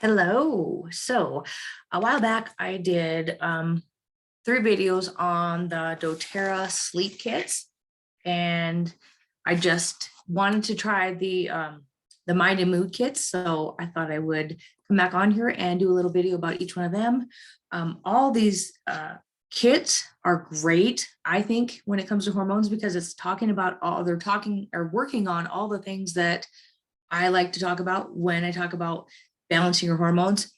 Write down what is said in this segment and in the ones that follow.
Hello. So a while back, I did 3 videos on the Doterra sleep kits, and I just wanted to try the mind and mood kits. So I thought I would come back on here and do a little video about each one of them. All these kits are great, I think, when it comes to hormones, because it's talking about they're talking or working on all the things that I like to talk about when I talk about balancing your hormones.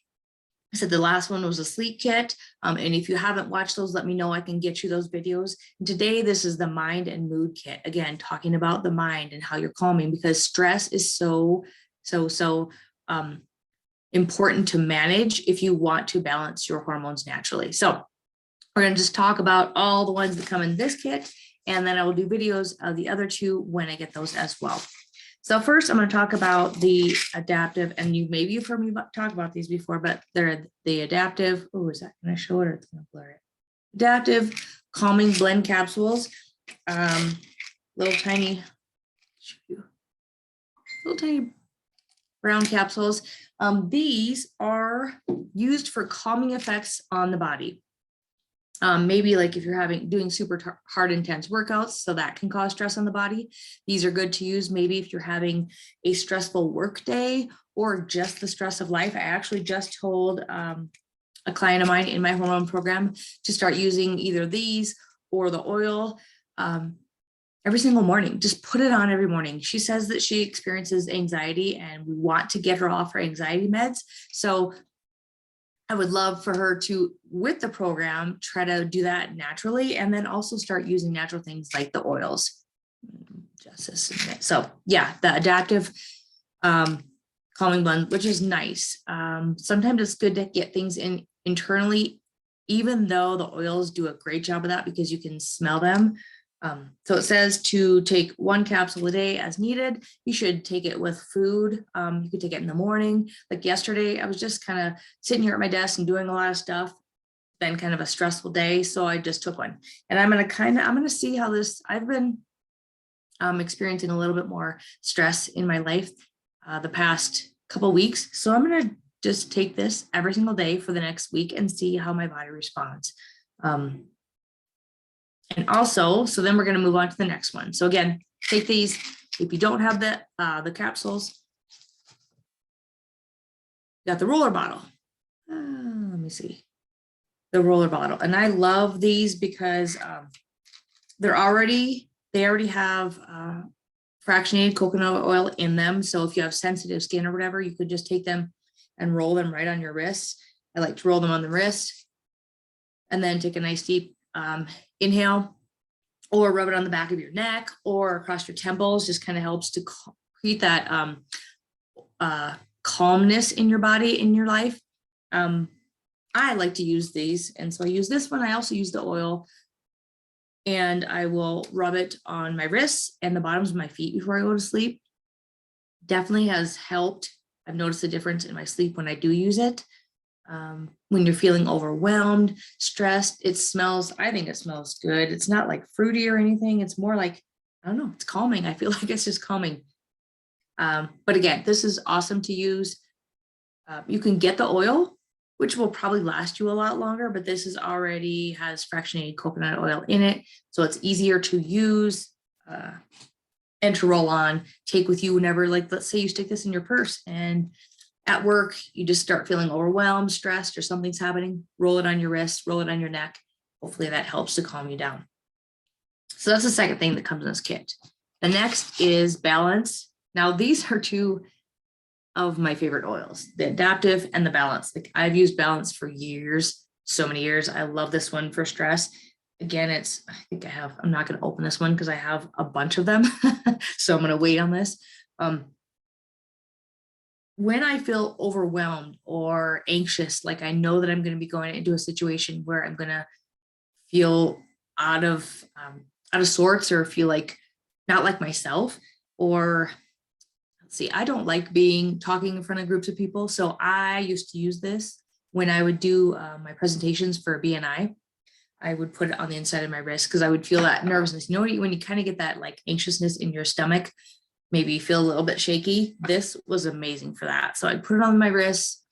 I said the last one was a sleep kit. And if you haven't watched those, let me know. I can get you those videos. And today, this is the mind and mood kit. Again, talking about the mind and how you're calming, because stress is so important to manage if you want to balance your hormones naturally. So we're going to just talk about all the ones that come in this kit, and then I will do videos of the other two when I get those as well. So first, I'm going to talk about the adaptive, and maybe you've heard me talk about these before, but they're the adaptive. Oh, is that, can I show it, or it's going to blur it? Adaptive calming blend capsules. Little tiny brown capsules. These are used for calming effects on the body. Maybe like if you're doing super hard, intense workouts, so that can cause stress on the body. These are good to use. Maybe if you're having a stressful work day or just the stress of life. I actually just told a client of mine in my hormone program to start using either these or the oil every single morning. Just put it on every morning. She says that she experiences anxiety, and we want to get her off her anxiety meds. So I would love for her to, with the program, try to do that naturally, and then also start using natural things like the oils. So yeah, the adaptive calming blend, which is nice. Sometimes it's good to get things in internally, even though the oils do a great job of that because you can smell them. So it says to take 1 capsule a day as needed. You should take it with food. You could take it in the morning. Like yesterday, I was just kind of sitting here at my desk and doing a lot of stuff. Been kind of a stressful day, so I just took one. And I'm gonna see how this. I've been experiencing a little bit more stress in my life the past couple weeks. So I'm gonna just take this every single day for the next week and see how my body responds. And also, so then we're going to move on to the next one. So again, take these. If you don't have the capsules, you got the roller bottle. Let me see. The roller bottle. And I love these because they already have fractionated coconut oil in them. So if you have sensitive skin or whatever, you could just take them and roll them right on your wrists. I like to roll them on the wrist and then take a nice deep inhale, or rub it on the back of your neck or across your temples. Just kind of helps to create that calmness in your body, in your life. I like to use these, and so I use this one. I also use the oil, and I will rub it on my wrists and the bottoms of my feet before I go to sleep. Definitely has helped. I've noticed a difference in my sleep when I do use it. When you're feeling overwhelmed, stressed, I think it smells good. It's not like fruity or anything. It's more like, I don't know, it's calming. I feel like it's just calming. But again, this is awesome to use. You can get the oil, which will probably last you a lot longer, but this already has fractionated coconut oil in it. So it's easier to use and to roll on, take with you whenever, like, let's say you stick this in your purse and at work, you just start feeling overwhelmed, stressed, or something's happening, roll it on your wrist, roll it on your neck. Hopefully that helps to calm you down. So that's the second thing that comes in this kit. The next is balance. Now, these are 2 of my favorite oils, the adaptive and the balance. Like, I've used balance for years, so many years. I love this one for stress. Again, I'm not going to open this one because I have a bunch of them. So I'm going to wait on this. When I feel overwhelmed or anxious, like I know that I'm going to be going into a situation where I'm going to feel out of sorts, or feel like not like myself, or let's see, I don't like talking in front of groups of people. So I used to use this when I would do my presentations for BNI. I would put it on the inside of my wrist because I would feel that nervousness. You know, when you kind of get that like anxiousness in your stomach, maybe you feel a little bit shaky. This was amazing for that. So I put it on my wrist,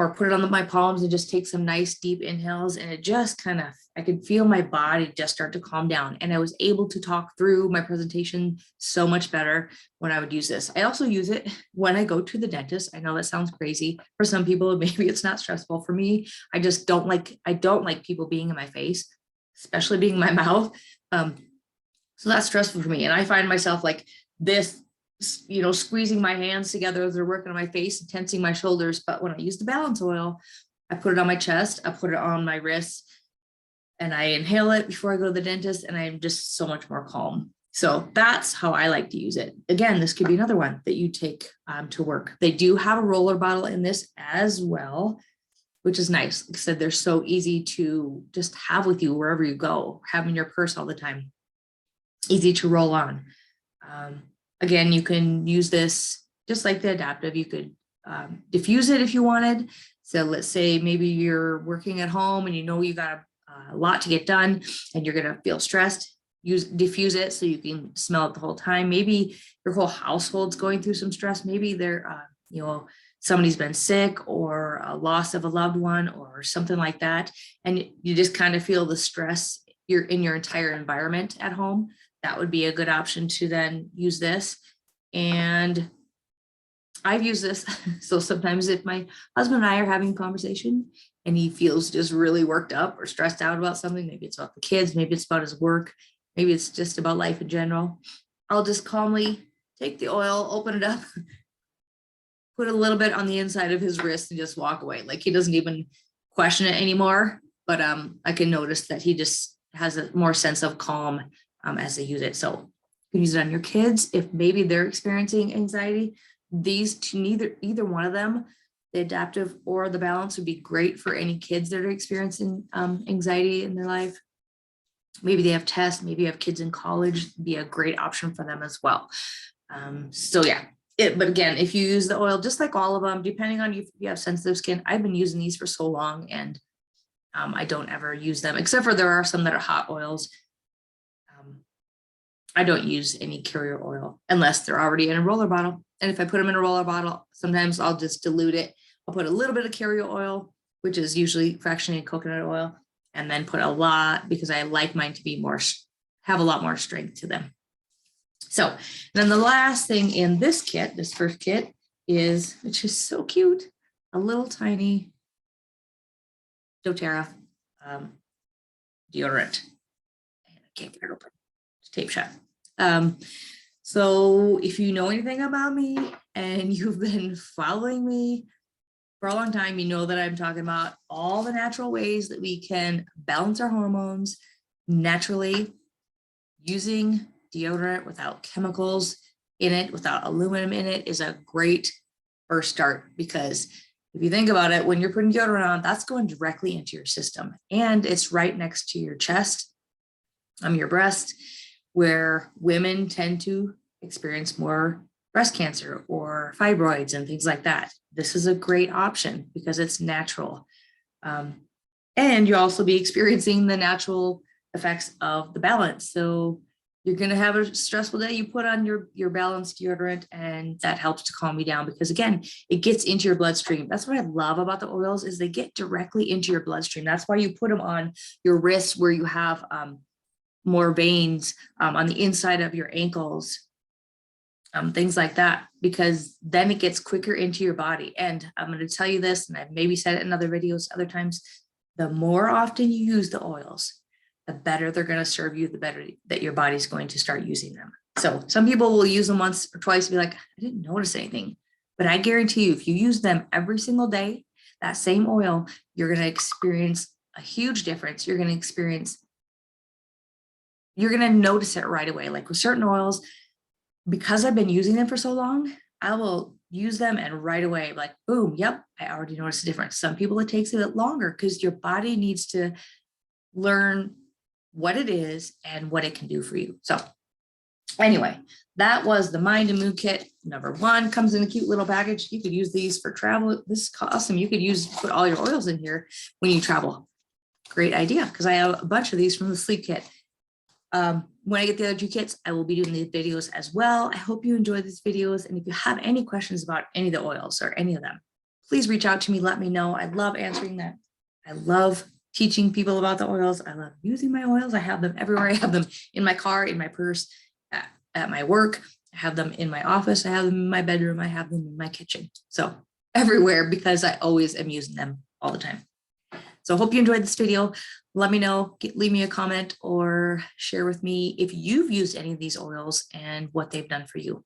or put it on my palms and just take some nice deep inhales. And it just kind of, I could feel my body just start to calm down. And I was able to talk through my presentation so much better when I would use this. I also use it when I go to the dentist. I know that sounds crazy. For some people, maybe it's not stressful. For me, I just don't like people being in my face, especially being in my mouth. So that's stressful for me. And I find myself like this, squeezing my hands together as they're working on my face and tensing my shoulders. But when I use the balance oil, I put it on my chest, I put it on my wrists, and I inhale it before I go to the dentist, and I'm just so much more calm. So that's how I like to use it. Again, this could be another one that you take to work. They do have a roller bottle in this as well, which is nice. Like I said, they're so easy to just have with you wherever you go, have in your purse all the time. Easy to roll on. Again, you can use this just like the adaptive. You could diffuse it if you wanted. So let's say maybe you're working at home and you got a lot to get done and you're going to feel stressed. Diffuse it so you can smell it the whole time. Maybe your whole household's going through some stress. Maybe they're, somebody's been sick or a loss of a loved one or something like that. And you just kind of feel the stress you're in your entire environment at home. That would be a good option to then use this. And I've used this. So sometimes if my husband and I are having a conversation and he feels just really worked up or stressed out about something, maybe it's about the kids, maybe it's about his work, maybe it's just about life in general, I'll just calmly take the oil, open it up, put a little bit on the inside of his wrist and just walk away. Like he doesn't even question it anymore. But I can notice that he just has a more sense of calm as they use it. So you can use it on your kids if maybe they're experiencing anxiety. These two, either one of them, the adaptive or the balance, would be great for any kids that are experiencing anxiety in their life. Maybe they have tests, maybe you have kids in college, be a great option for them as well. So yeah, but again, if you use the oil, just like all of them, depending on if you have sensitive skin, I've been using these for so long and I don't ever use them, except for there are some that are hot oils. I don't use any carrier oil unless they're already in a roller bottle. And if I put them in a roller bottle, sometimes I'll just dilute it. I'll put a little bit of carrier oil, which is usually fractionated coconut oil, and then put a lot because I like mine to be have a lot more strength to them. So then the last thing in this kit, this first kit, is, which is so cute, a little tiny Doterra deodorant. I can't get it open. Tape shut. So if you know anything about me and you've been following me for a long time, you know that I'm talking about all the natural ways that we can balance our hormones naturally. Using deodorant without chemicals in it, without aluminum in it, is a great first start, because if you think about it, when you're putting deodorant on, that's going directly into your system, and it's right next to your chest, your breast, where women tend to experience more breast cancer or fibroids and things like that. This is a great option because it's natural. And you'll also be experiencing the natural effects of the balance. So you're going to have a stressful day, you put on your balanced deodorant, and that helps to calm you down because, again, it gets into your bloodstream. That's what I love about the oils, is they get directly into your bloodstream. That's why you put them on your wrists where you have more veins, on the inside of your ankles, things like that, because then it gets quicker into your body. And I'm going to tell you this, and I've maybe said it in other videos other times, the more often you use the oils, the better they're going to serve you, the better that your body's going to start using them. So some people will use them once or twice and be like, I didn't notice anything. But I guarantee you, if you use them every single day, that same oil, you're going to experience a huge difference. You're going to notice it right away. Like with certain oils, because I've been using them for so long, I will use them and right away, like, boom, yep, I already noticed a difference. Some people, it takes a bit longer because your body needs to learn what it is and what it can do for you. So anyway, that was the Mind and Mood Kit. Number 1 comes in a cute little package. You could use these for travel. This is awesome. You could put all your oils in here when you travel. Great idea, because I have a bunch of these from the Sleep Kit. When I get the other 2 kits, I will be doing these videos as well. I hope you enjoy these videos. And if you have any questions about any of the oils or any of them, please reach out to me. Let me know. I love answering that. I love teaching people about the oils. I love using my oils. I have them everywhere. I have them in my car, in my purse, at my work. I have them in my office. I have them in my bedroom. I have them in my kitchen. So everywhere, because I always am using them all the time. So I hope you enjoyed this video. Let me know, leave me a comment or share with me if you've used any of these oils and what they've done for you.